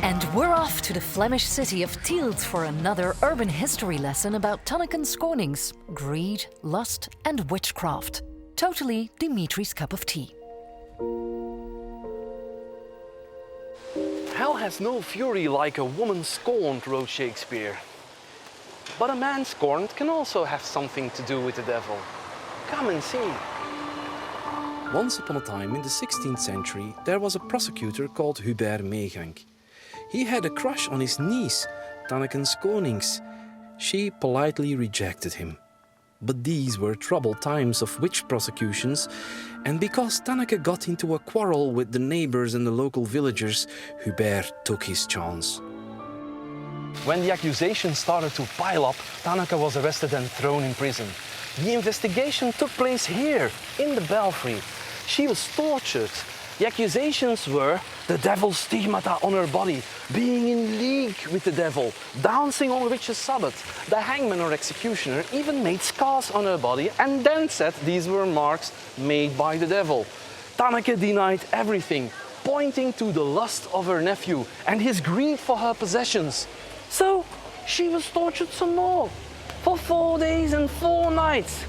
And we're off to the Flemish city of Tielt for another urban history lesson about Tanneken Sconyncx, greed, lust and witchcraft. Totally Dimitri's cup of tea. Hell has no fury like a woman scorned, wrote Shakespeare. But a man scorned can also have something to do with the devil. Come and see. Once upon a time in the 16th century, there was a prosecutor called Hubert Meegank. He had a crush on his niece, Tanneken Sconyncx. She politely rejected him. But these were troubled times of witch prosecutions, and because Tanneke got into a quarrel with the neighbors and the local villagers, Hubert took his chance. When the accusations started to pile up, Tanneke was arrested and thrown in prison. The investigation took place here, in the belfry. She was tortured. The accusations were the devil's stigmata on her body, being in league with the devil, dancing on witches' Sabbath. The hangman or executioner even made scars on her body and then said these were marks made by the devil. Tanneke denied everything, pointing to the lust of her nephew and his greed for her possessions. So she was tortured some more, for 4 days and 4 nights.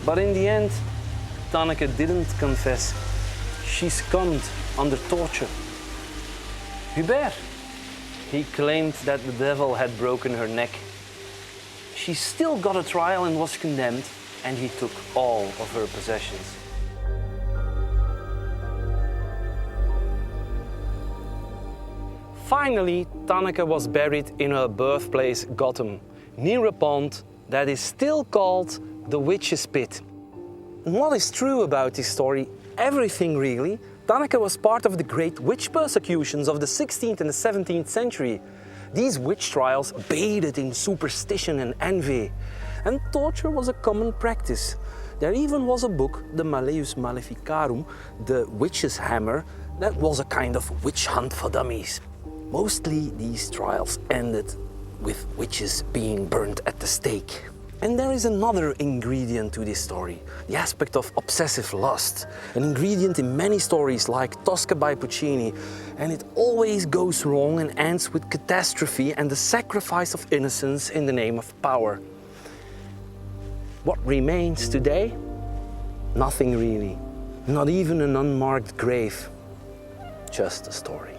But in the end, Tanneke didn't confess. She succumbed under torture. Hubert, he claimed that the devil had broken her neck. She still got a trial and was condemned, and he took all of her possessions. Finally, Tanneke was buried in her birthplace, Gotham, near a pond that is still called the Witch's Pit. And what is true about this story? Everything really. Tanneke was part of the great witch persecutions of the 16th and the 17th century. These witch trials bathed in superstition and envy. And torture was a common practice. There even was a book, the Malleus Maleficarum, the Witch's Hammer, that was a kind of witch hunt for dummies. Mostly these trials ended with witches being burnt at the stake. And there is another ingredient to this story, the aspect of obsessive lust, an ingredient in many stories like Tosca by Puccini, and it always goes wrong and ends with catastrophe and the sacrifice of innocence in the name of power. What remains today? Nothing really, not even an unmarked grave, just a story.